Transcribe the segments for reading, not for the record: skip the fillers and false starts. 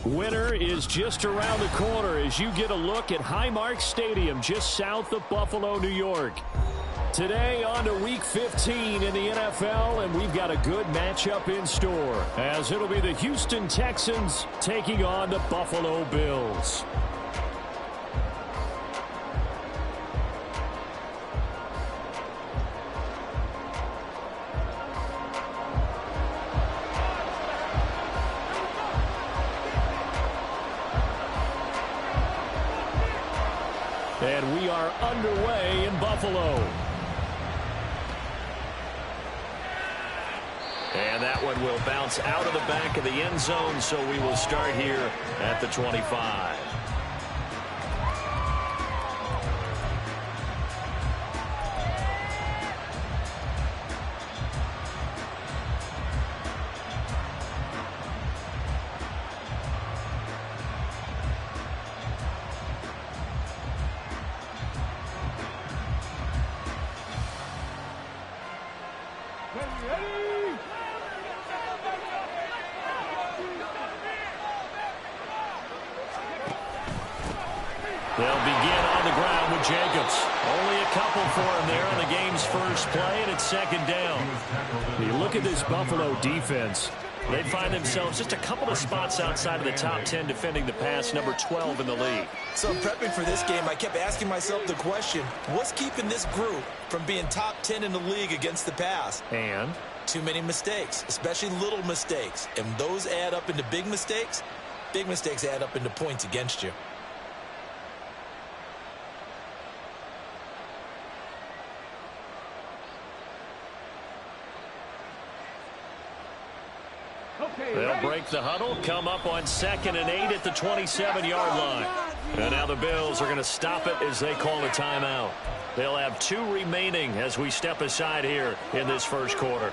Winter is just around the corner as you get a look at Highmark Stadium just south of Buffalo, New York. Today on to Week 15 in the NFL, and we've got a good matchup in store as it'll be the Houston Texans taking on the Buffalo Bills. And we are underway in Buffalo. And that one will bounce out of the back of the end zone, so we will start here at the 25. They'll begin on the ground with Jacobs. Only a couple for him there on the game's first play, and it's second down. You look at this Buffalo defense. They find themselves just a couple of spots outside of the top 10 defending the pass, number 12 in the league. So in prepping for this game, I kept asking myself the question, what's keeping this group from being top 10 in the league against the pass? And? Too many mistakes, especially little mistakes. And those add up into big mistakes. Big mistakes add up into points against you. They'll break the huddle, come up on 2nd and 8 at the 27-yard line. And now the Bills are going to stop it as they call a timeout. They'll have 2 remaining as we step aside here in this first quarter.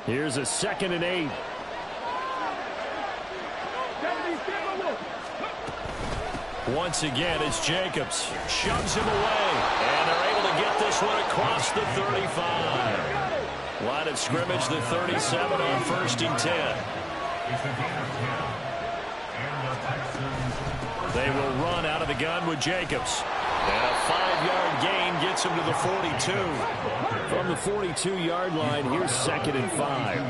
Here's a 2nd and 8. Once again, it's Jacobs. Shoves him away. And they're able to get this one across the 35. Line of scrimmage, the 37 on 1st and 10. They will run out of the gun with Jacobs. And a 5-yard gain gets him to the 42. From the 42-yard line, here's 2nd and 5.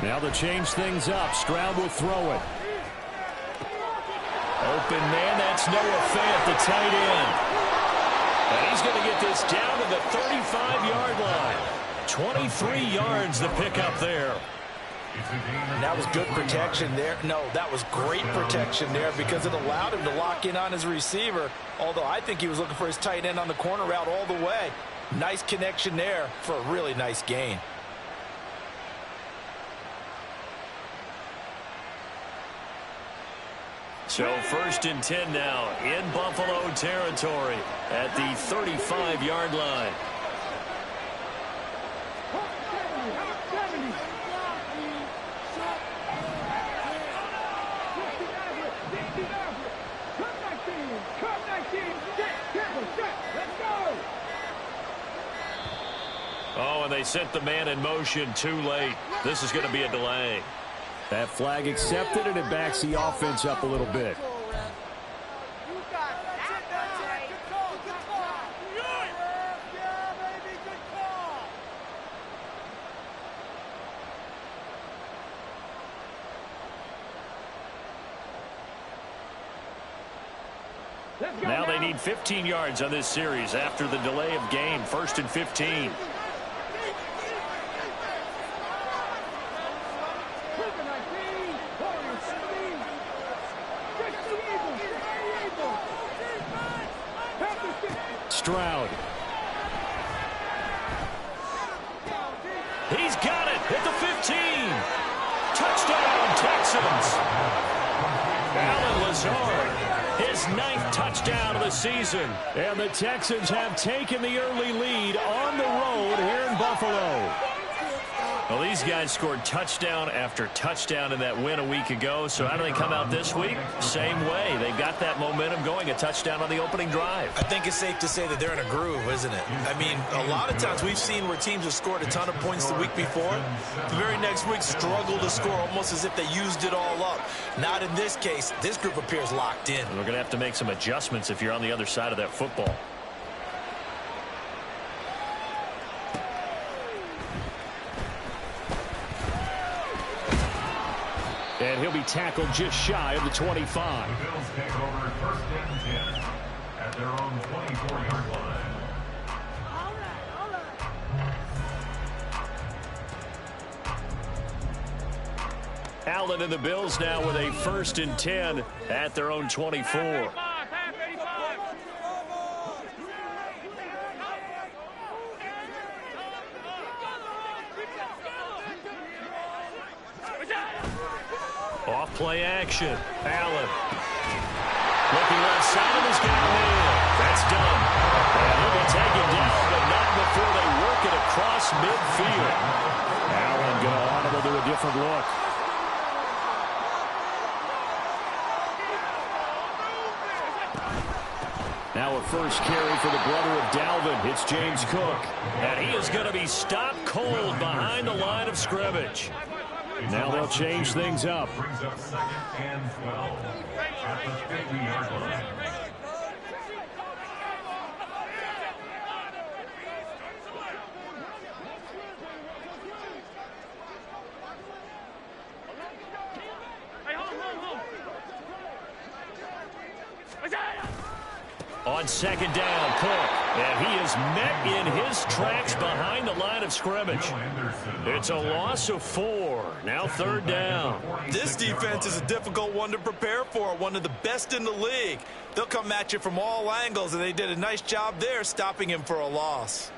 Now to change things up, Stroud will throw it. Open man, that's Noah Fant, the tight end. And he's going to get this down to the 35-yard line. 23 yards the pickup there. That was good protection there. No, that was great protection there because it allowed him to lock in on his receiver. Although I think he was looking for his tight end on the corner route all the way. Nice connection there for a really nice gain. So 1st and 10 now in Buffalo territory at the 35-yard line. Oh, and they sent the man in motion too late. This is going to be a delay. That flag accepted, and it backs the offense up a little bit. Now they need 15 yards on this series after the delay of game. 1st and 15. Stroud. He's got it at the 15. Touchdown, Texans. Allen Lazard His 9th touchdown of the season. And the Texans have taken the early lead on the road here in Buffalo. Well, these guys scored touchdown after touchdown in that win a week ago. So how do they come out this week? Same way. They got that momentum going, a touchdown on the opening drive. I think it's safe to say that they're in a groove, isn't it? I mean, a lot of times we've seen where teams have scored a ton of points the week before. The very next week struggle to score almost as if they used it all up. Not in this case. This group appears locked in. And we're going to have to make some adjustments if you're on the other side of that football. And he'll be tackled just shy of the 25. The Bills take over 1st and 10 at their own 24-yard line. Allen and the Bills now with a 1st and 10 at their own 24. Off play action. Allen. Looking left side of his got a man. That's done. And he'll be taken down, but not before they work it across midfield. Allen going to audible to a different look. Now a first carry for the brother of Dalvin. It's James Cook. And he is going to be stopped cold behind the line of scrimmage. Now they'll change things up. Brings up 2nd and 12 at the 50-yard line. On 2nd down, Cook. And he is met in his tracks behind the line of scrimmage. It's a loss of 4. Now 3rd down. This defense is a difficult one to prepare for, one of the best in the league. They'll come at you from all angles, and they did a nice job there stopping him for a loss.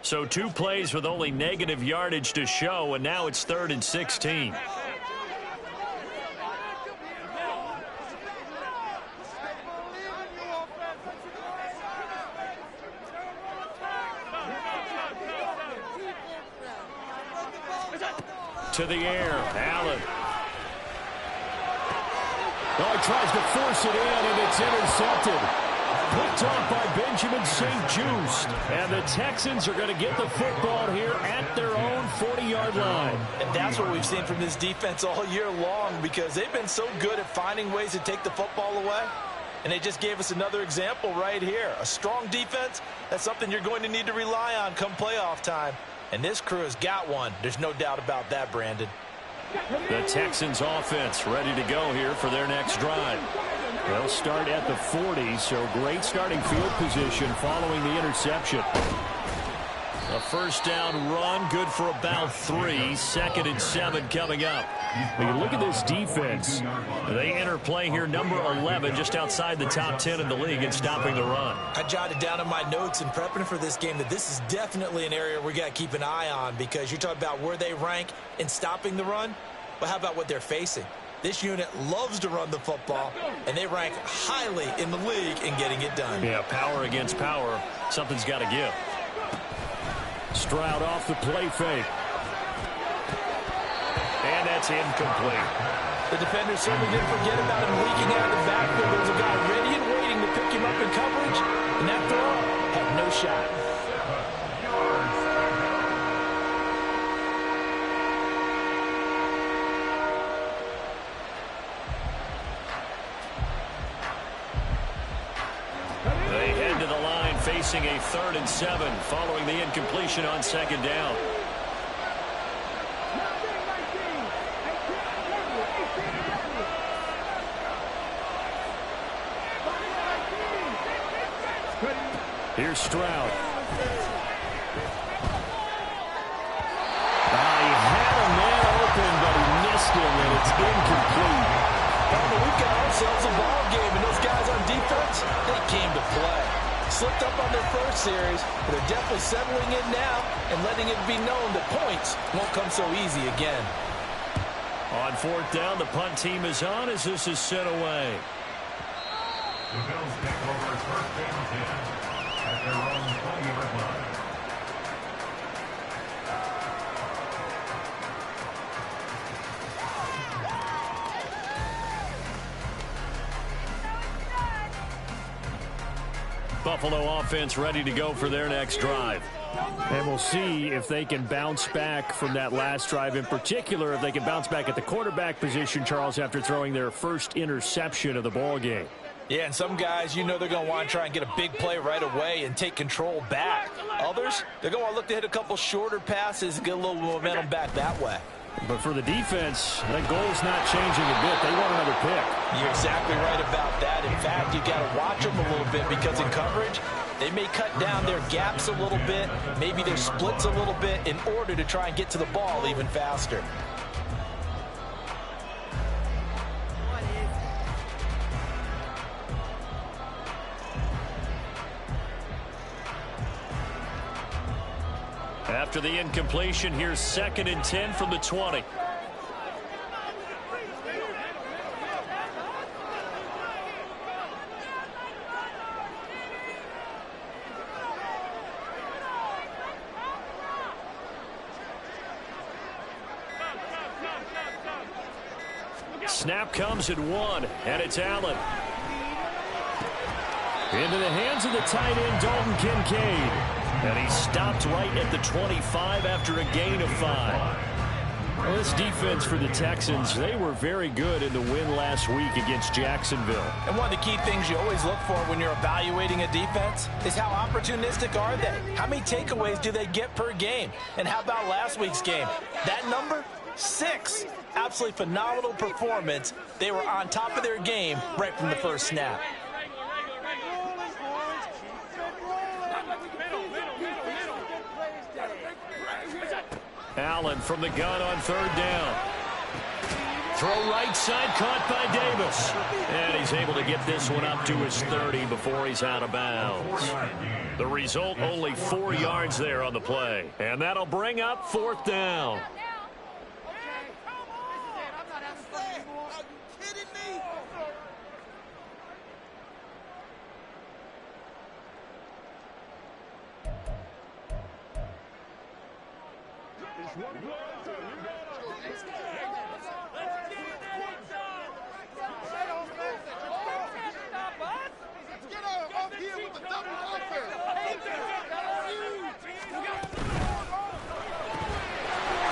So 2 plays with only negative yardage to show, and now it's 3rd and 16. To the air, Allen. Oh, he tries to force it in, and it's intercepted. Picked off by Benjamin St-Juste. And the Texans are going to get the football here at their own 40-yard line. And that's what we've seen from this defense all year long, because they've been so good at finding ways to take the football away. And they just gave us another example right here. A strong defense, that's something you're going to need to rely on come playoff time. And this crew has got one. There's no doubt about that, Brandon. The Texans offense ready to go here for their next drive. They'll start at the 40, so great starting field position following the interception. A 1st down run, good for about 3. 2nd and 7 coming up. When you look at this defense, they enter play here number 11, just outside the top 10 in the league in stopping the run. I jotted down in my notes in prepping for this game that this is definitely an area we got to keep an eye on, because you're talking about where they rank in stopping the run. But how about what they're facing? This unit loves to run the football, and they rank highly in the league in getting it done. Yeah, power against power. Something's got to give. Stroud off the play fake. And that's incomplete. The defender certainly didn't forget about him leaking out of the backfield. There was a guy ready and waiting to pick him up in coverage, and that throw had no shot. They head to the line facing a 3rd and 7 following the incompletion on 2nd down. Here's Stroud. He had a man open, but he missed him, and it's incomplete. We've got ourselves a ball game, and those guys on defense, they came to play. Slipped up on their first series, but they're definitely settling in now and letting letting it be known that points won't come so easy again. On fourth down, the punt team is on as this is sent away. The Bills take over first and 10 at their own 20-yard line. Buffalo offense ready to go for their next drive. And we'll see if they can bounce back from that last drive, in particular if they can bounce back at the quarterback position, Charles, after throwing their first interception of the ball game. Yeah, and some guys, you know they're going to want to try and get a big play right away and take control back. Others, they're going to look to hit a couple shorter passes and get a little momentum back that way. But for the defense, that goal's not changing a bit. They want another pick. You're exactly right about that. In fact, you got to watch them a little bit because in coverage, they may cut down their gaps a little bit, maybe their splits a little bit in order to try and get to the ball even faster. After the incompletion, here's 2nd and 10 from the 20. Snap comes at 1, and it's Allen. Into the hands of the tight end, Dalton Kincaid. And he stopped right at the 25 after a gain of 5. Well, this defense for the Texans, they were very good in the win last week against Jacksonville. And one of the key things you always look for when you're evaluating a defense is how opportunistic are they? How many takeaways do they get per game? And how about last week's game? That number? 6. Absolutely phenomenal performance. They were on top of their game right from the first snap. Allen from the gun on 3rd down. Throw right side, caught by Davis. And he's able to get this one up to his 30 before he's out of bounds. The result, only 4 yards there on the play. And that'll bring up 4th down.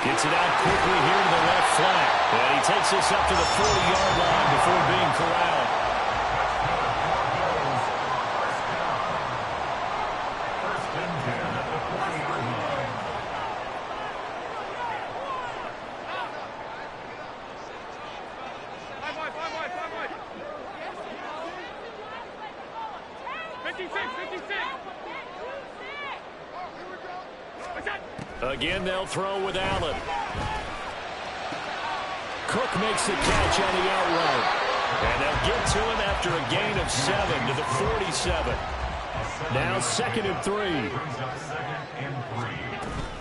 Gets it out quickly here to the left flank. And he takes this up to the 40-yard line before being corralled. First and 10 at the 40-yard line. Again, they'll throw with Allen. Cook makes the catch on the out route. And they'll get to him after a gain of 7 to the 47. Now 2nd and 3. Brings up 2nd and 3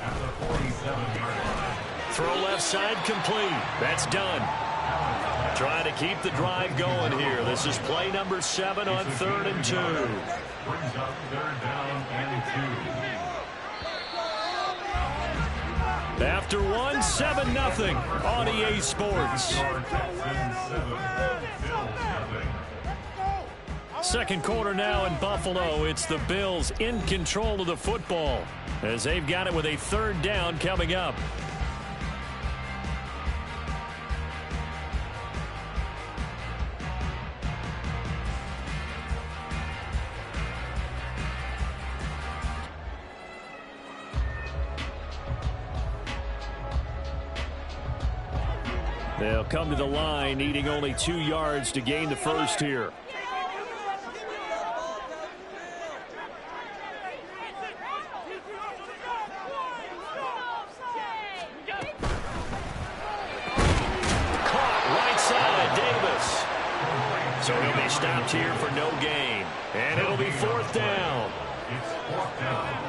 at the 47-yard line. Throw left side complete. That's done. Trying to keep the drive going here. This is play number 7 on 3rd and 2. Brings up 3rd down and 2. After 1, 7-0 on EA Sports. Second quarter now in Buffalo. It's the Bills in control of the football as they've got it with a 3rd down coming up. They'll come to the line, needing only 2 yards to gain the first here. Caught right side, Davis. So he'll be stopped here for no gain. And it'll be 4th down. It's 4th down.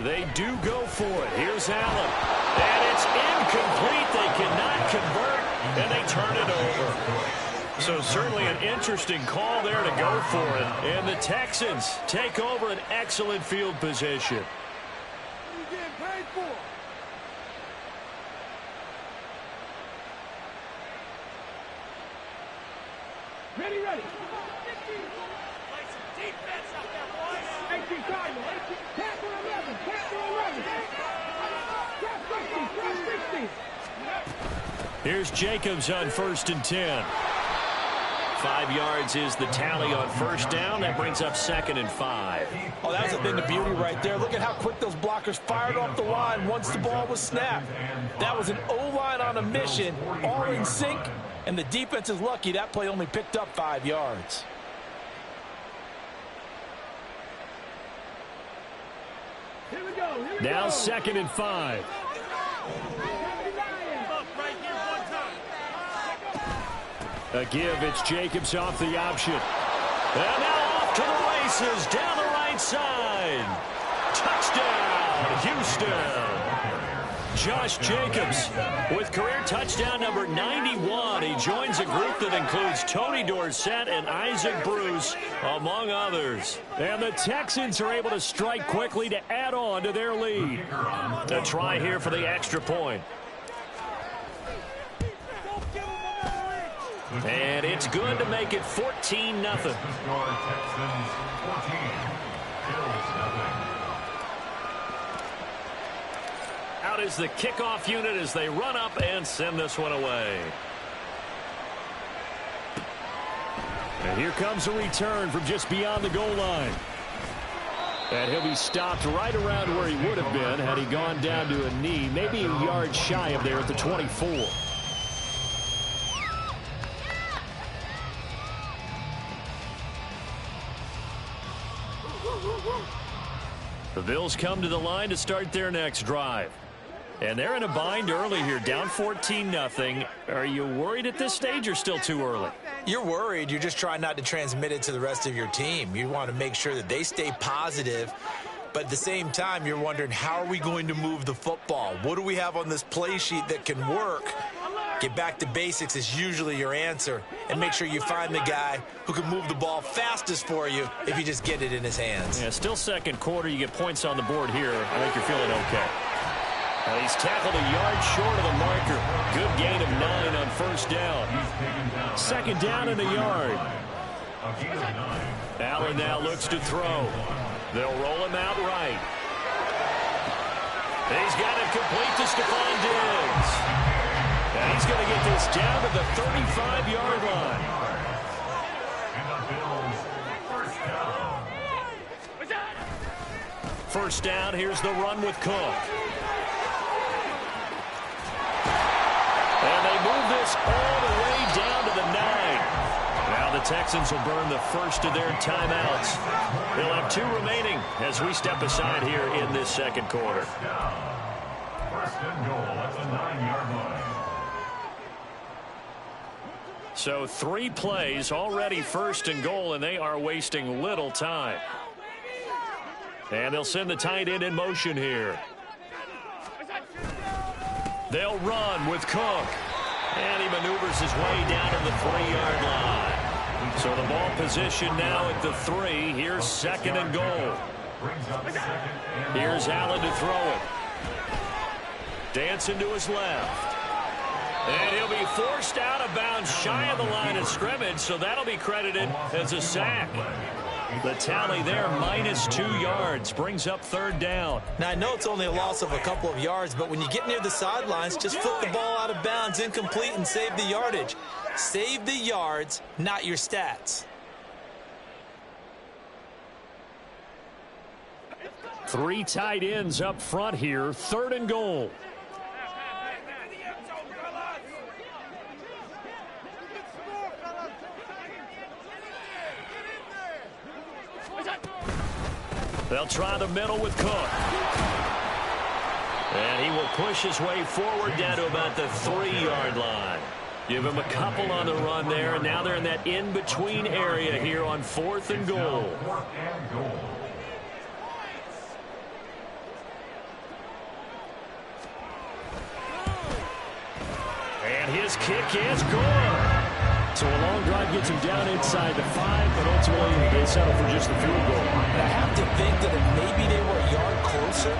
They do go for it. Here's Allen. And it's incomplete. They cannot convert, and they turn it over. So certainly an interesting call there to go for it. And the Texans take over an excellent field position. Ready. Play some defense out there, boys. 18 Cardinal. Tackle 11. Tackle 11. 60. Here's Jacobs on 1st and 10. 5 yards is the tally on first down. That brings up 2nd and 5. Oh, that was a thing of beauty right there. Look at how quick those blockers fired off the line once the ball was snapped. That was an O-line on a mission, all in sync, and the defense is lucky that play only picked up 5 yards. Here we go. Now 2nd and 5. A give, it's Jacobs off the option. And now off to the races, down the right side. Touchdown, Houston. Josh Jacobs with career touchdown number 91. He joins a group that includes Tony Dorsett and Isaac Bruce, among others. And the Texans are able to strike quickly to add on to their lead. A try here for the extra point. And it's good to make it 14-0. Out is the kickoff unit as they run up and send this one away. And here comes a return from just beyond the goal line. And he'll be stopped right around where he would have been had he gone down to a knee, maybe a yard shy of there at the 24. The Bills come to the line to start their next drive. And they're in a bind early here, down 14-0. Are you worried at this stage or still too early? You're worried. You're just trying not to transmit it to the rest of your team. You want to make sure that they stay positive. But at the same time, you're wondering, how are we going to move the football? What do we have on this play sheet that can work? Get back to basics is usually your answer. And make sure you find the guy who can move the ball fastest for you if you just get it in his hands. Yeah, still second quarter. You get points on the board here. I think you're feeling okay. Now he's tackled a yard short of the marker. Good gain of 9 on first down. 2nd down and a yard. Allen now looks to throw. They'll roll him out right. He's got it complete to Stephon Diggs. And he's going to get this down to the 35-yard line. First down, here's the run with Cook. And they move this all the way down to the 9. Now the Texans will burn the first of their timeouts. They'll have 2 remaining as we step aside here in this second quarter. First and goal at the 9-yard line. So 3 plays already first and goal, and they are wasting little time. And they'll send the tight end in motion here. They'll run with Cook. And he maneuvers his way down to the 3-yard line. So the ball position now at the 3. Here's 2nd and goal. Here's Allen to throw it. Dancing to his left. And he'll be forced out of bounds shy of the line of scrimmage, so that'll be credited as a sack. The tally there, -2 yards, brings up 3rd down. Now, I know it's only a loss of a couple of yards, but when you get near the sidelines, just flip the ball out of bounds, incomplete, and save the yardage. Save the yards, not your stats. 3 tight ends up front here, 3rd and goal. They'll try the middle with Cook. And he will push his way forward down to about the 3-yard line. Give him a couple on the run there, and now they're in that in-between area here on 4th and goal. His kick is good. So a long drive gets him down inside the 5, but ultimately they settle for just the field goal. And I have to think that if maybe they were a yard closer,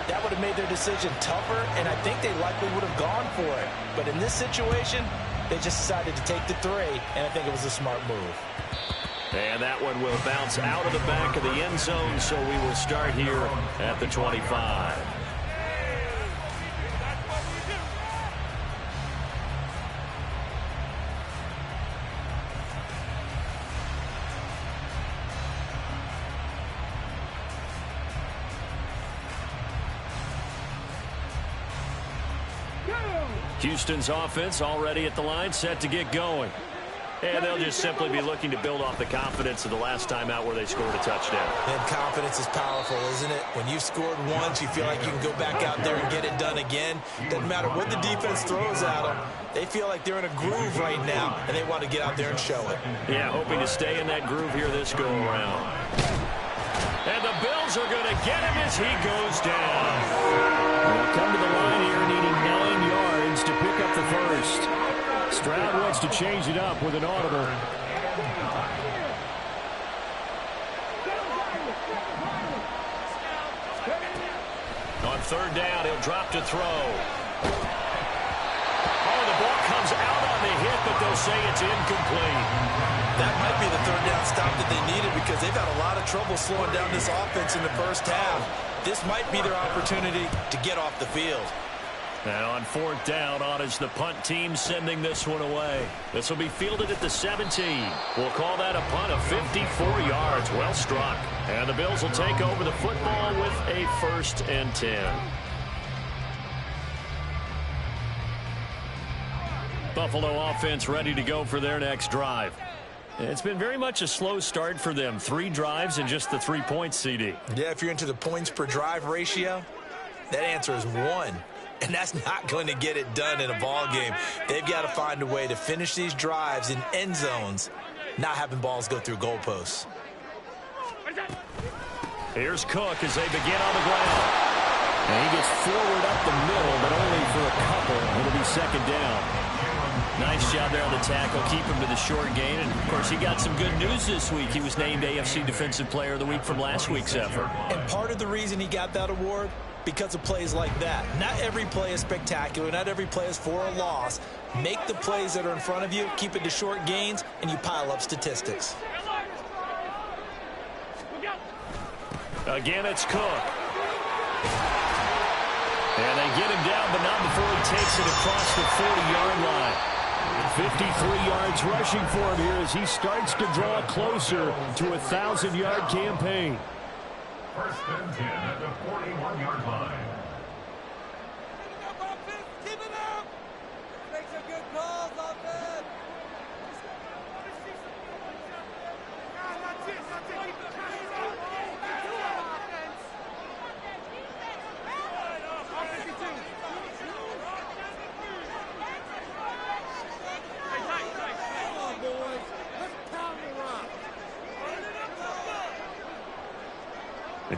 that would have made their decision tougher, and I think they likely would have gone for it. But in this situation, they just decided to take the 3, and I think it was a smart move. And that one will bounce out of the back of the end zone, so we will start here at the 25. Houston's offense already at the line, set to get going. And they'll just simply be looking to build off the confidence of the last time out where they scored a touchdown. And confidence is powerful, isn't it? When you've scored once, you feel like you can go back out there and get it done again. Doesn't matter what the defense throws at them. They feel like they're in a groove right now, and they want to get out there and show it. Yeah, hoping to stay in that groove here this go-around. And the Bills are going to get him as he goes down. They'll come to the line here needing 9 yards to pick up the first. Stroud wants to change it up with an audible. On 3rd down, he'll drop to throw. Oh, the ball comes out on the hit, but they'll say it's incomplete. That might be the 3rd down stop that they needed because they've had a lot of trouble slowing down this offense in the first half. This might be their opportunity to get off the field. And on 4th down, on is the punt team sending this one away. This will be fielded at the 17. We'll call that a punt of 54 yards. Well struck. And the Bills will take over the football with a 1st and 10. Buffalo offense ready to go for their next drive. It's been very much a slow start for them. 3 drives and just the 3 points, CD. Yeah, if you're into the points per drive ratio, that answer is 1. And that's not going to get it done in a ball game. They've got to find a way to finish these drives in end zones, not having balls go through goalposts. Here's Cook as they begin on the ground. And he gets forward up the middle, but only for a couple. It'll be 2nd down. Nice job there on the tackle. Keep him to the short gain. And, of course, he got some good news this week. He was named AFC Defensive Player of the Week from last week's effort. And part of the reason he got that award, because of plays like that. Not every play is spectacular. Not every play is for a loss. Make the plays that are in front of you, keep it to short gains, and you pile up statistics. Again, it's Cook. And they get him down, but not before he takes it across the 40-yard line. 53 yards rushing for him here as he starts to draw closer to a 1,000-yard campaign. 1st and 10 at the 41-yard line. Keep it up! Make some good calls, offense!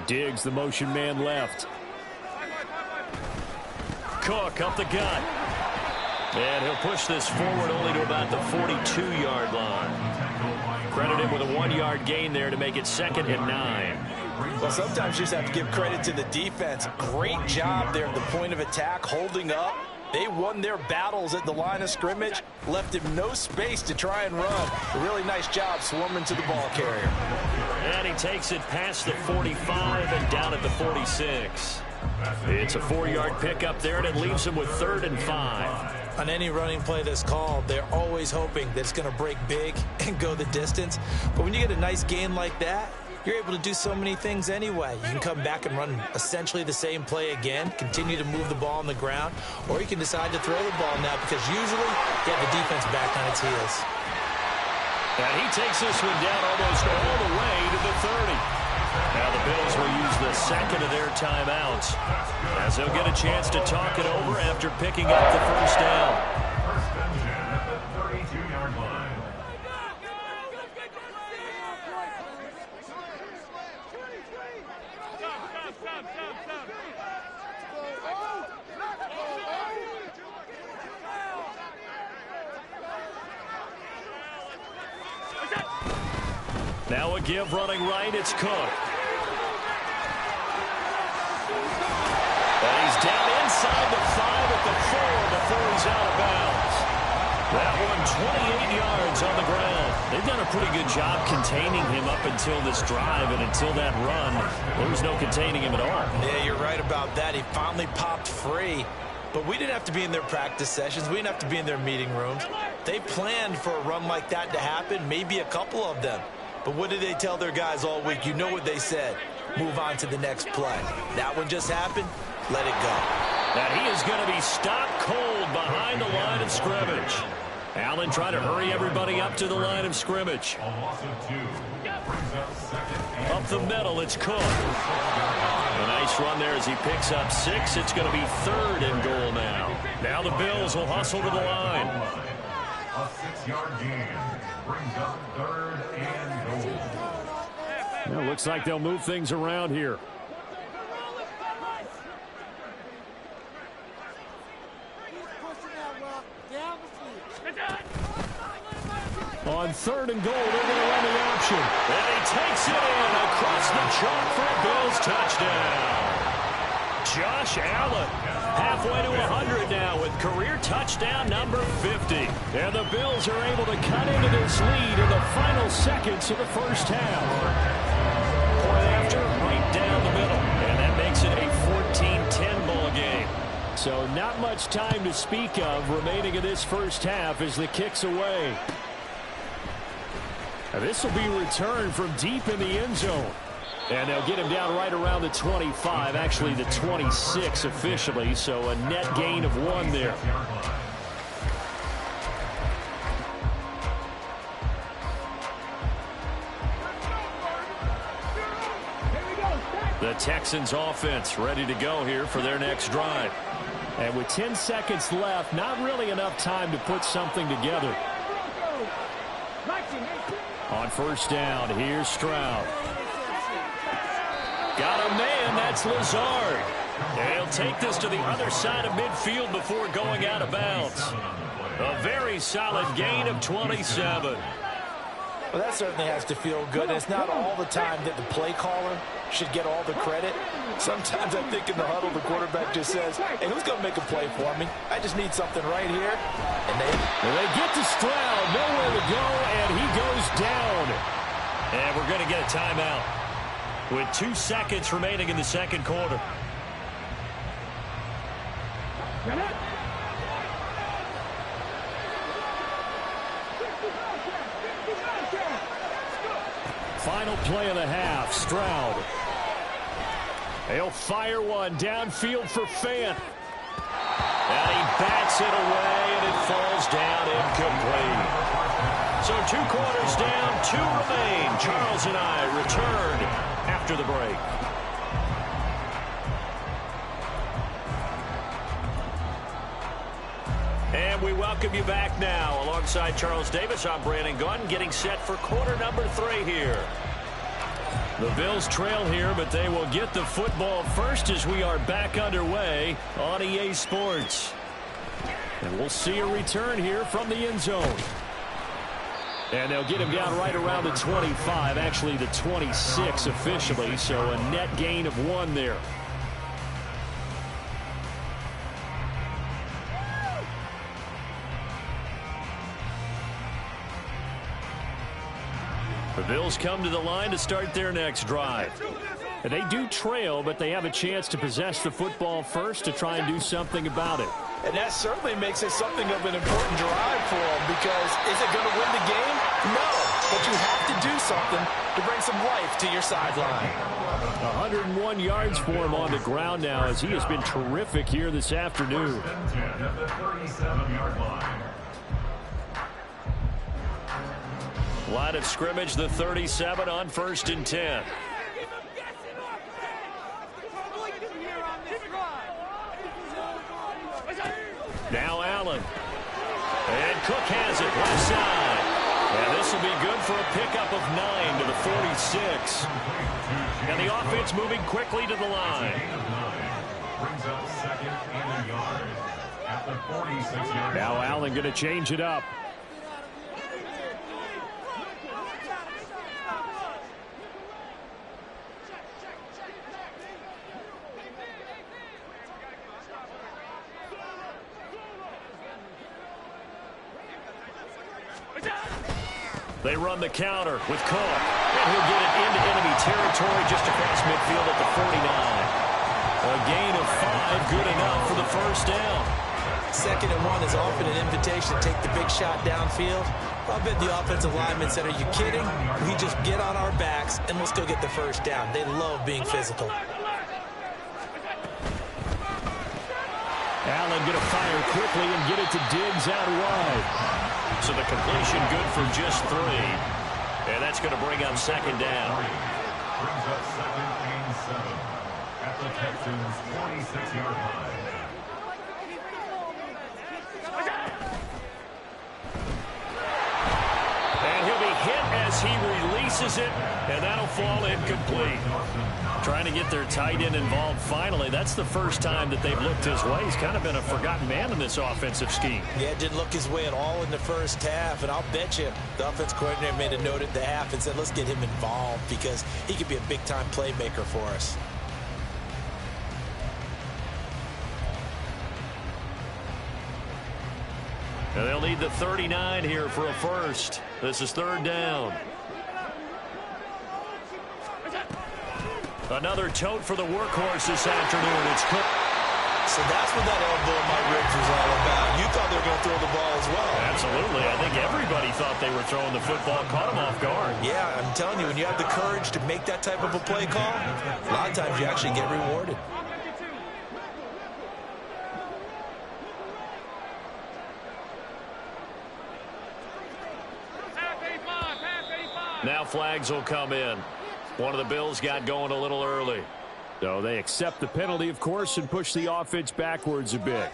Diggs, the motion man left. Cook up the gut. And he'll push this forward only to about the 42-yard line. Credit him with a 1-yard gain there to make it 2nd and 9. Well, sometimes you just have to give credit to the defense. Great job there at the point of attack, holding up. They won their battles at the line of scrimmage, left him no space to try and run. A really nice job swarming to the ball carrier. And he takes it past the 45 and down at the 46. It's a 4-yard pickup there, and it leaves him with 3rd and 5. On any running play that's called, they're always hoping that it's going to break big and go the distance. But when you get a nice gain like that, you're able to do so many things anyway. You can come back and run essentially the same play again, continue to move the ball on the ground, or you can decide to throw the ball now because usually you have the defense back on its heels. And he takes this one down almost all the way to the 30. Now the Bills will use the 2nd of their timeouts as they'll get a chance to talk it over after picking up the 1st down. 1st and 10 at the 32-yard line. Now a give running right. It's Cook. And he's down inside the 5 at the 4 before he's out of bounds. That one 28 yards on the ground. They've done a pretty good job containing him up until this drive, and until that run, there was no containing him at all. Yeah, you're right about that. He finally popped free. But we didn't have to be in their practice sessions. We didn't have to be in their meeting rooms. They planned for a run like that to happen, maybe a couple of them. But what did they tell their guys all week? You know what they said. Move on to the next play. That one just happened. Let it go. And he is going to be stopped cold behind the line of scrimmage. Allen trying to hurry everybody up to the line of scrimmage. A loss of 2. Brings up second and Up the middle, it's Cook. A nice run there as he picks up 6. It's going to be 3rd and goal now. Now the Bills will hustle to the line. a 6-yard gain. Brings up 3rd and goal. Well, looks like they'll move things around here. On 3rd and goal, they're going to run the option. And he takes it in across the chalk for a Bills touchdown. Josh Allen, halfway to 100 now with career touchdown number 50. And the Bills are able to cut into this lead in the final seconds of the first half. Point after, right down the middle. And that makes it a 14-10 ball game. So not much time to speak of remaining in this first half as the kick's away. Now this will be returned from deep in the end zone. And they'll get him down right around the 25, actually the 26 officially, so a net gain of 1 there. The Texans offense ready to go here for their next drive. And with 10 seconds left, not really enough time to put something together. On first down, here's Stroud. Got a man, that's Lazard. And he'll take this to the other side of midfield before going out of bounds. A very solid gain of 27. Well, that certainly has to feel good. It's not all the time that the play caller should get all the credit. Sometimes I think in the huddle, the quarterback just says, hey, who's going to make a play for me? I just need something right here. And they get to Stroud, nowhere to go, and he goes down. And we're going to get a timeout with 2 seconds remaining in the second quarter. Final play of the half, Stroud. He'll fire one downfield for Fant. And he bats it away, and it falls down incomplete. So 2 quarters down, 2 remain. Charles and I return after the break. And we welcome you back now. Alongside Charles Davis, I'm Brandon Gaudin, getting set for quarter number 3 here. The Bills trail here, but they will get the football first as we are back underway on EA Sports. And we'll see a return here from the end zone. And they'll get him down right around the 25, actually the 26 officially, so a net gain of 1 there. The Bills come to the line to start their next drive. And they do trail, but they have a chance to possess the football first to try and do something about it. And that certainly makes it something of an important drive for them, because is it going to win the game? No, but you have to do something to bring some life to your sideline. 101 yards for him on the ground now, as he has been terrific here this afternoon. First and 10 at the 37-yard line. Line of scrimmage, the 37 on 1st and 10. Now Allen. And Cook has it left side. And this will be good for a pickup of 9 to the 46. And the offense moving quickly to the line. Brings up 2nd and a yard at the 46-yard line. Now Allen going to change it up. They run the counter with Cook. And he'll get it into enemy territory just across midfield at the 49. A gain of 5, good enough for the first down. 2nd and 1 is often an invitation to take the big shot downfield. I bet the offensive lineman said, are you kidding? We just get on our backs and let's go get the first down. They love being physical. Allen going to fire quickly and get it to Diggs out wide. So the completion good for just 3. And that's going to bring up 2nd down. Brings up 2nd and 7 at the Texans' 26-yard line. And he'll be hit as he releases it, and that'll fall incomplete. Trying to get their tight end involved finally. That's the first time that they've looked his way. He's kind of been a forgotten man in this offensive scheme. Yeah, didn't look his way at all in the first half, and I'll bet you the offense coordinator made a note at the half and said, let's get him involved because he could be a big-time playmaker for us. And they'll need the 39 here for a first. This is 3rd down. Another tote for the workhorse this afternoon. It's Cook. So that's what that elbow in my ribs was all about. You thought they were going to throw the ball as well. Absolutely. I think everybody thought they were throwing the football. Caught him off guard. Yeah, I'm telling you, when you have the courage to make that type of a play call, a lot of times you actually get rewarded. Now flags will come in. One of the Bills got going a little early. So they accept the penalty, of course, and push the offense backwards a bit.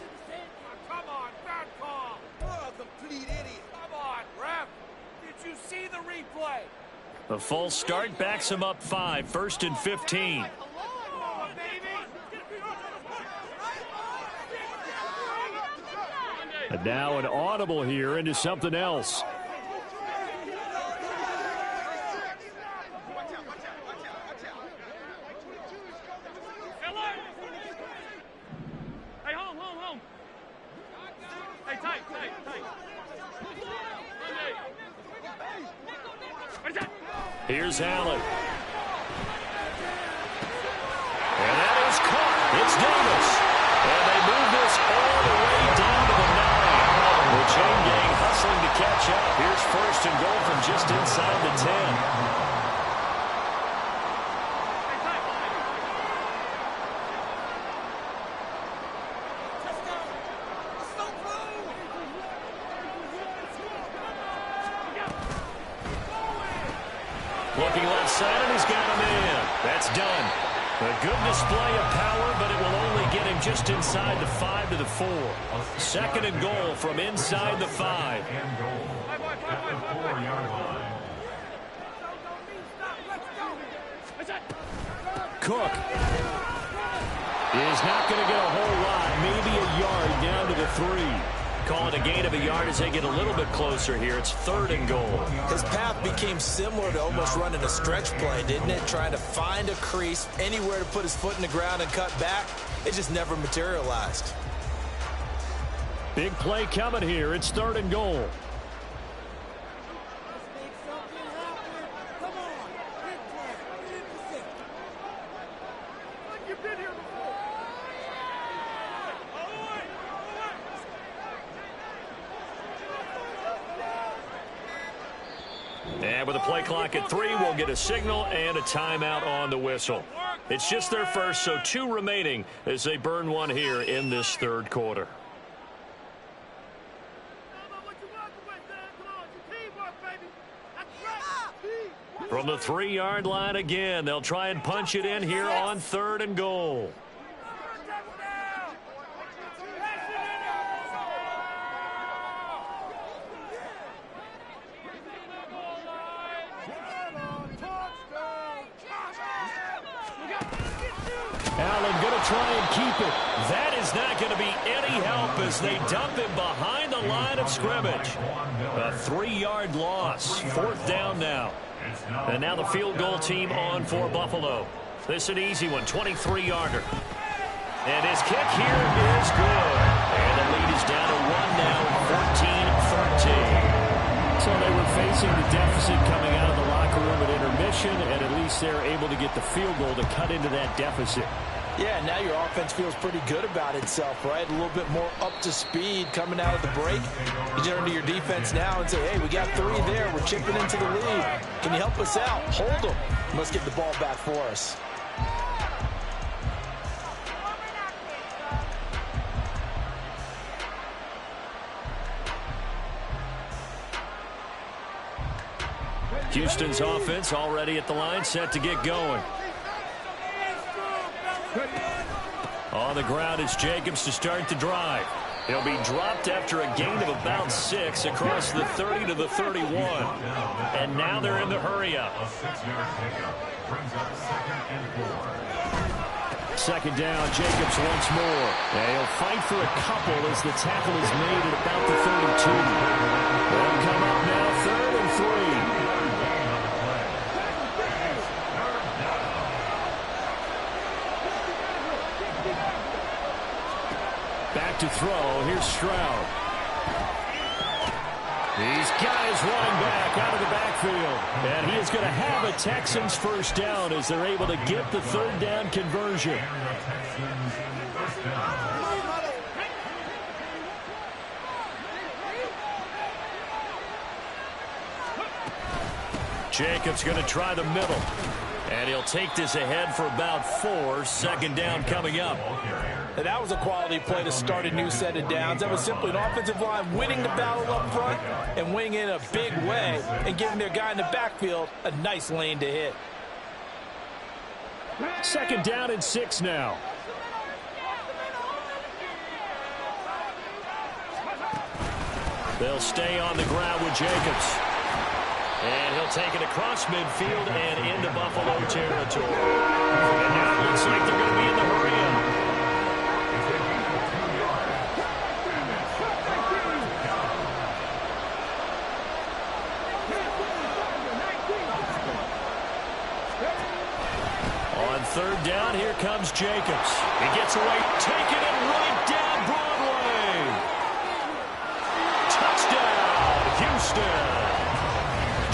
Come on, bad call. You're a complete idiot. Come on, ref. Did you see the replay? The false start backs him up 5, 1st and 15. Come on, baby. And now an audible here into something else. Here's Allen. And that is caught. It's Davis. And they move this all the way down to the 9. The chain gang hustling to catch up. Here's 1st and goal from just inside the 10. Looking left side, and he's got him in. That's done. A good display of power, but it will only get him just inside the 5 to the 4. 2nd and goal from inside the 5. And goal at the 4-yard line. Cook is not going to get a whole lot, maybe a yard down to the 3. Call it a gain of a yard as they get a little bit closer here. It's 3rd and goal. His path became similar to almost running a stretch play, didn't it? Trying to find a crease, anywhere to put his foot in the ground and cut back. It just never materialized. Big play coming here. It's 3rd and goal. And with the play clock at 3, we'll get a signal and a timeout on the whistle. It's just their first, so 2 remaining as they burn one here in this 3rd quarter. From the 3-yard line again, they'll try and punch it in here on 3rd and goal. Allen going to try and keep it. That is not going to be any help as they dump him behind the line of scrimmage. A 3-yard loss. 4th down now. And now the field goal team on for Buffalo. This is an easy one, 23-yarder. And his kick here is good. And the lead is down to 1 now, 14-13. So they possession, and at least they're able to get the field goal to cut into that deficit. Yeah, now your offense feels pretty good about itself, right? A little bit more up to speed coming out of the break. You turn to your defense now and say, hey, we got 3 there. We're chipping into the lead. Can you help us out? Hold them. Let's get the ball back for us. Houston's offense already at the line, set to get going. On the ground, it's Jacobs to start the drive. He'll be dropped after a gain of about 6 across the 30 to the 31. And now they're in the hurry-up. A 6-yard pickup brings up 2nd and 4. Second down, Jacobs once more. And he'll fight for a couple as the tackle is made at about the 32. They'll come up now, 3rd and 3. Back to throw. Here's Stroud. These guys running back out of the backfield. And he is going to have a Texans first down as they're able to get the 3rd down conversion. Jacobs going to try the middle. And he'll take this ahead for about 4. Second down coming up. And that was a quality play to start a new set of downs. That was simply an offensive line winning the battle up front and winning in a big way and giving their guy in the backfield a nice lane to hit. Second down and 6 now. They'll stay on the ground with Jacobs. And he'll take it across midfield and into Buffalo territory. And now it looks like they're going to be in the hurry-up. On 3rd down, here comes Jacobs. He gets away, taking it right down Broadway. Touchdown, Houston.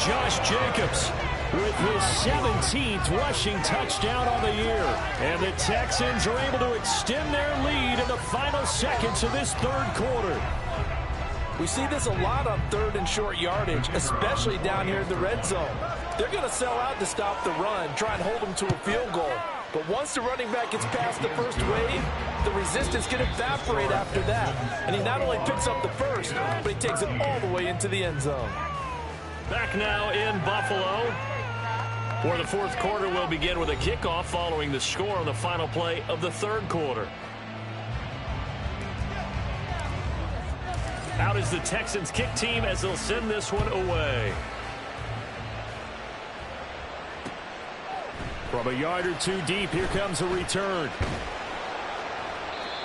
Josh Jacobs with his 17th rushing touchdown on the year. And the Texans are able to extend their lead in the final seconds of this 3rd quarter. We see this a lot on 3rd and short yardage, especially down here in the red zone. They're going to sell out to stop the run, try and hold them to a field goal. But once the running back gets past the first wave, the resistance can evaporate after that. And he not only picks up the first, but he takes it all the way into the end zone. Back now in Buffalo. For the 4th quarter, we'll begin with a kickoff following the score on the final play of the 3rd quarter. Out is the Texans kick team as they'll send this one away. From a yard or 2 deep, here comes a return.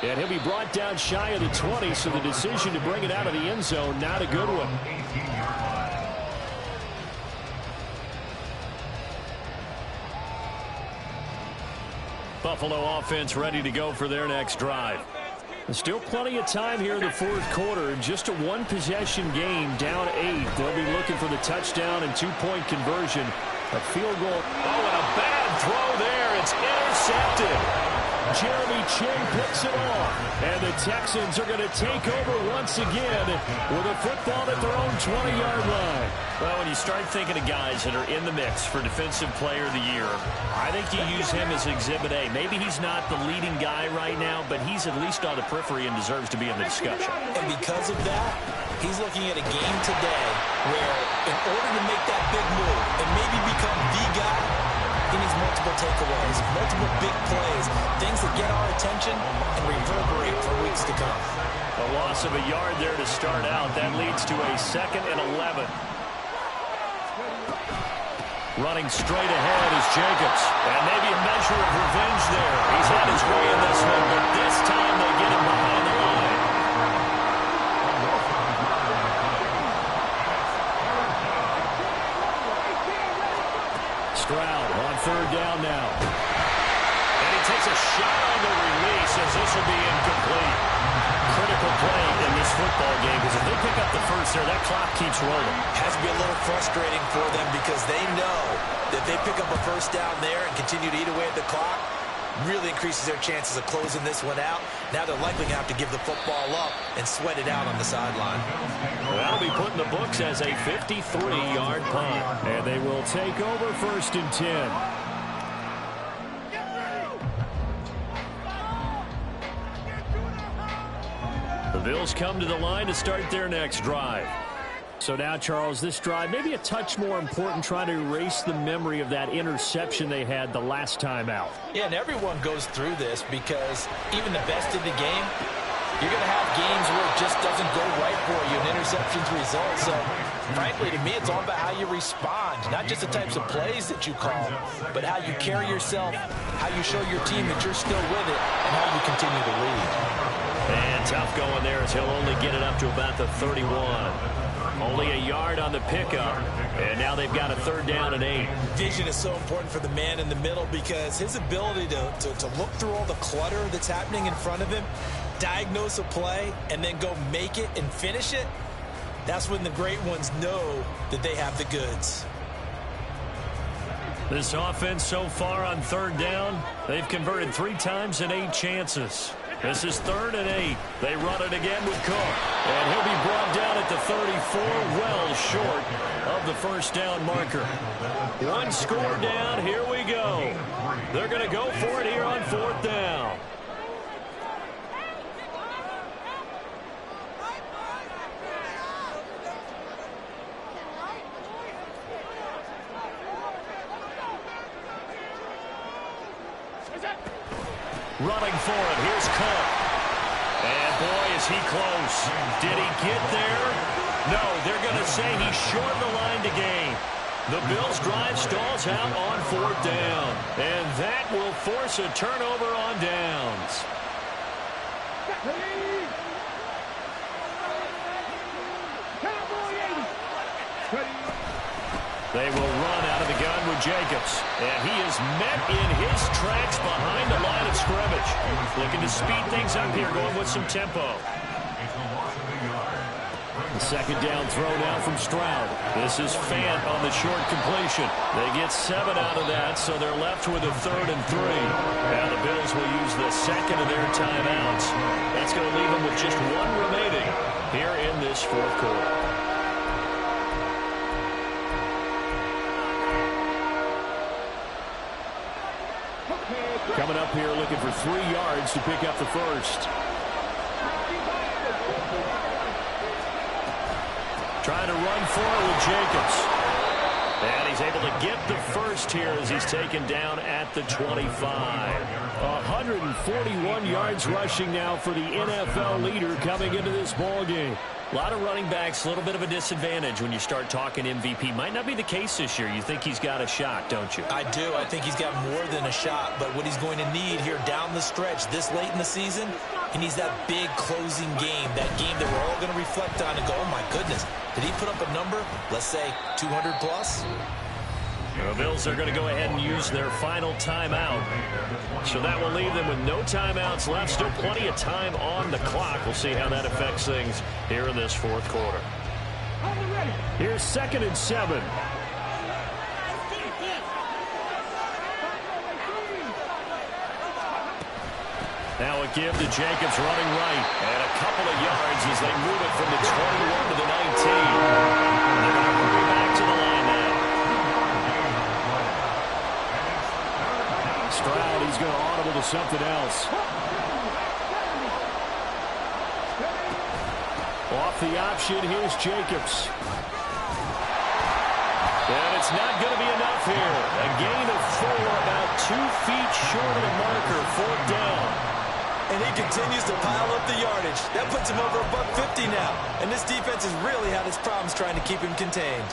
And he'll be brought down shy of the 20, so the decision to bring it out of the end zone, not a good one. 18-yard line. Buffalo offense ready to go for their next drive. There's still plenty of time here in the 4th quarter. Just a 1-possession game, down 8. They'll be looking for the touchdown and 2-point conversion. A field goal. Oh, and a bad throw there. It's intercepted. Jeremy Chinn picks it off. And the Texans are going to take over once again with a football at their own 20-yard line. Well, when you start thinking of guys that are in the mix for Defensive Player of the Year, I think you use him as Exhibit A. Maybe he's not the leading guy right now, but he's at least on the periphery and deserves to be in the discussion. And because of that, he's looking at a game today where in order to make that big move and maybe become the guy, he needs multiple takeaways, multiple big plays, things that get our attention and reverberate for weeks to come. A loss of a yard there to start out. That leads to a 2nd and 11. Running straight ahead is Jacobs. And maybe a measure of revenge there. He's had his way in this one, but this time they get him behind the line. Stroud on 3rd down now. And he takes a shot on the release as this will be incomplete. Critical play in this football game because if they pick up the first there. That clock keeps rolling. Has to be a little frustrating for them because they know that if they pick up a first down there and continue to eat away at the clock, really increases their chances of closing this one out. Now they're likely going to have to give the football up and sweat it out on the sideline. That'll be put in the books as a 53-yard punt. And they will take over 1st and 10. The Bills come to the line to start their next drive. So now, Charles, this drive maybe a touch more important, trying to erase the memory of that interception they had the last time out. Yeah, and everyone goes through this because even the best in the game, you're going to have games where it just doesn't go right for you and interceptions result. So, frankly, to me, it's all about how you respond, not just the types of plays that you call, but how you carry yourself, how you show your team that you're still with it, and how you continue to lead. And tough going there as he'll only get it up to about the 31. Only a yard on the pickup, and now they've got a 3rd down and 8. Vision is so important for the man in the middle because his ability to look through all the clutter that's happening in front of him, diagnose a play, and then go make it and finish it, that's when the great ones know that they have the goods. This offense so far on 3rd down, they've converted 3 times in 8 chances. This is 3rd and 8. They run it again with Cook. And he'll be brought down at the 34, well short of the 1st down marker. 1 score down, here we go. They're going to go for it here on 4th down. Running for it. Here's Cook. And boy, is he close. Did he get there? No, they're going to say he's short the line to gain. The Bills' drive stalls out on 4th down. And that will force a turnover on downs. They will run out of the gun with Jacobs. And he is met in his tracks behind the line of scrimmage. Looking to speed things up here, going with some tempo. The 2nd down throw now from Stroud. This is Fant on the short completion. They get 7 out of that, so they're left with a 3rd and 3. Now the Bills will use the 2nd of their timeouts. That's going to leave them with just 1 remaining here in this 4th quarter. Coming up here looking for 3 yards to pick up the 1st. Trying to run for it with Jacobs. And he's able to get the 1st here as he's taken down at the 25. 141 yards rushing now for the NFL leader coming into this ball game. A lot of running backs, a little bit of a disadvantage when you start talking MVP. Might not be the case this year. You think he's got a shot, don't you? I do. I think he's got more than a shot. But what he's going to need here down the stretch this late in the season, he needs that big closing game, that game that we're all going to reflect on and go, oh, my goodness, did he put up a number, let's say 200 plus? The Bills are going to go ahead and use their final timeout. So that will leave them with no timeouts left. Still plenty of time on the clock. We'll see how that affects things here in this 4th quarter. Here's 2nd and 7. Now a give to Jacobs running right. And a couple of yards as they move it from the 21 to the 19. They're going to hurry back to the line now. Stroud, he's going to audible to something else. Off the option, here's Jacobs. And it's not going to be enough here. A gain of 4, about 2 feet short of the marker, 4th down. And he continues to pile up the yardage. That puts him over $150 now. And this defense has really had its problems trying to keep him contained.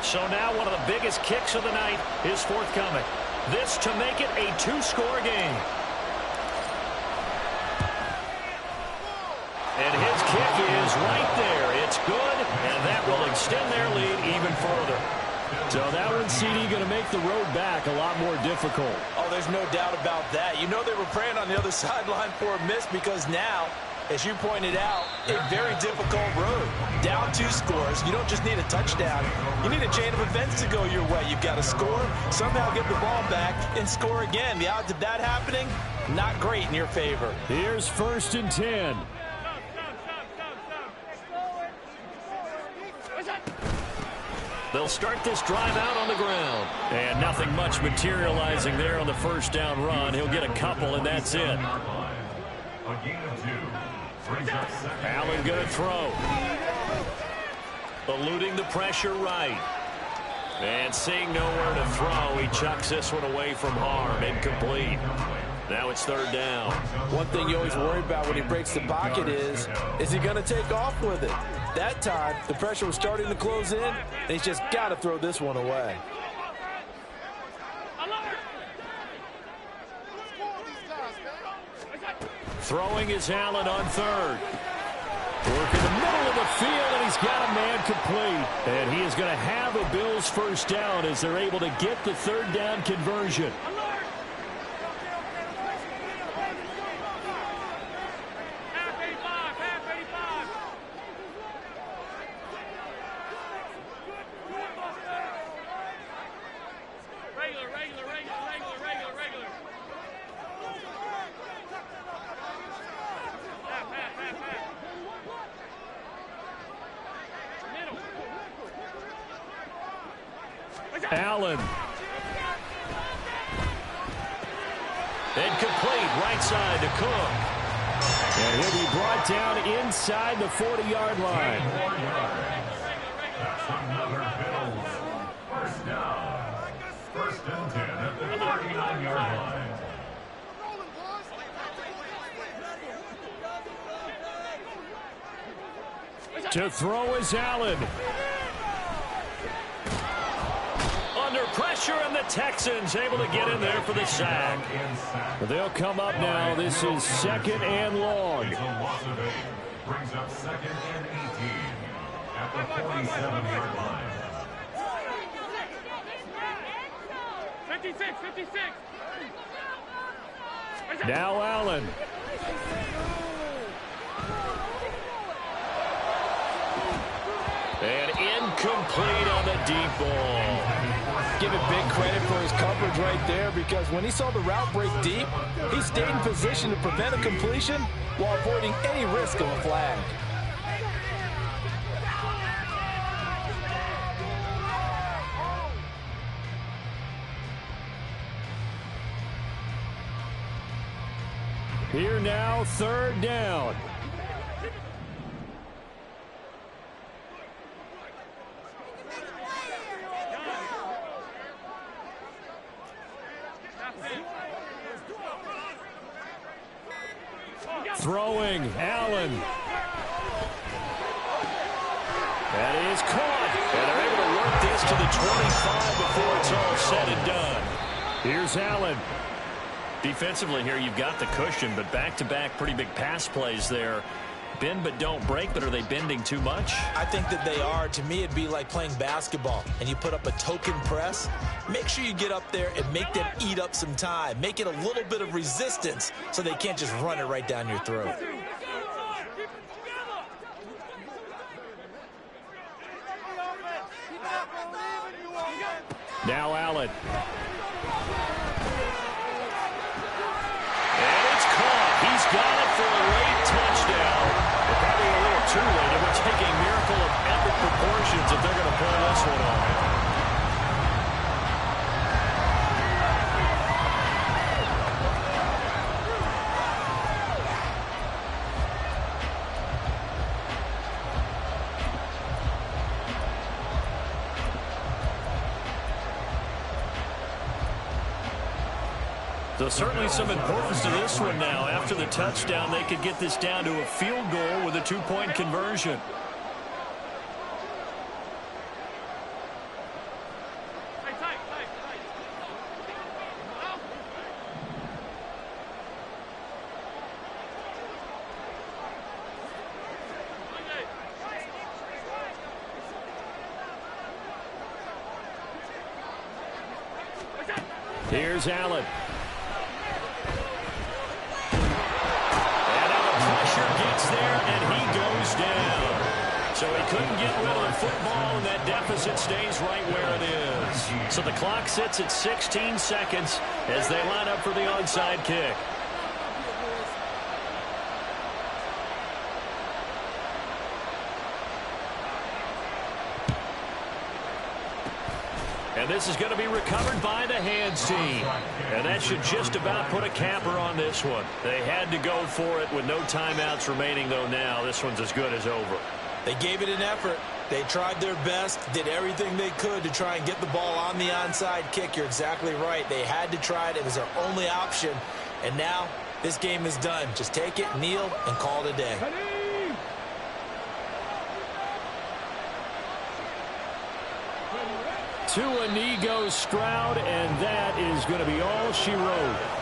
So now one of the biggest kicks of the night is forthcoming. This to make it a 2-score game. And his kick is right there. It's good, and that will extend their lead even further. So that one, CD, going to make the road back a lot more difficult. Oh, Oh, there's no doubt about that. You know they were praying on the other sideline for a miss because now, as you pointed out, a very difficult road. Down 2 scores. You don't just need a touchdown. You need a chain of events to go your way. You've got to score, somehow get the ball back, and score again. The odds of that happening, not great in your favor. Here's 1st and 10. They'll start this drive out on the ground. And nothing much materializing there on the 1st down run. He'll get a couple, and that's it. A gain of 2. Brings up 2nd. Allen going to throw. Eluding the pressure right. And seeing nowhere to throw, he chucks this one away from harm. Incomplete. Now it's 3rd down. One thing you always worry about when he breaks the pocket is he going to take off with it? That time, the pressure was starting to close in, and he's just got to throw this one away. Throwing is Allen on 3rd. Work in the middle of the field, and he's got a man complete. And he is going to have a Bills 1st down as they're able to get the 3rd down conversion. Allen. Incomplete, right side to Cook. And he'll be brought down inside the 40-yard line. That's another Bills 1st down. 1st and 10 at the 39-yard line. To throw is Allen. Under pressure, and the Texans able to get in there for the sack. They'll come up now. This is 2nd and long. It's a loss of 8. Brings up 2nd and 18 at the 47-yard line. 56. Now Allen. And incomplete on the deep ball. Give it big credit for his coverage right there, because when he saw the route break deep, he stayed in position to prevent a completion while avoiding any risk of a flag. Here now, 3rd down. Throwing, Allen. That is caught. And they're able to work this to the 25 before it's all said and done. Here's Allen. Defensively here, you've got the cushion, but back-to-back pretty big pass plays there. Bend but don't break, but are they bending too much? I think that they are. To me, it'd be like playing basketball, and you put up a token press. Make sure you get up there and make them eat up some time. Make it a little bit of resistance so they can't just run it right down your throat. Now Allen. And it's caught. He's got it for a late touchdown. But probably a little too late. It would take a miracle of epic proportions if they're going to pull this one off. So certainly some importance to this one now. After the touchdown, they could get this down to a field goal with a 2-point conversion. Here's Allen. So he couldn't get rid of the football, and that deficit stays right where it is. So the clock sits at 16 seconds as they line up for the onside kick. And this is going to be recovered by the hands team. And that should just about put a capper on this one. They had to go for it with no timeouts remaining, though now this one's as good as over. They gave it an effort. They tried their best, did everything they could to try and get the ball on the onside kick. You're exactly right. They had to try it. It was their only option. And now this game is done. Just take it, kneel, and call it a day. To a knee goes Stroud, and that is going to be all she wrote.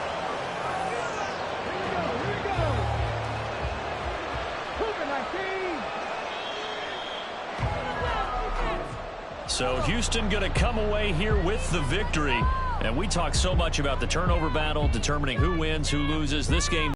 So Houston going to come away here with the victory. And we talk so much about the turnover battle, determining who wins, who loses. This game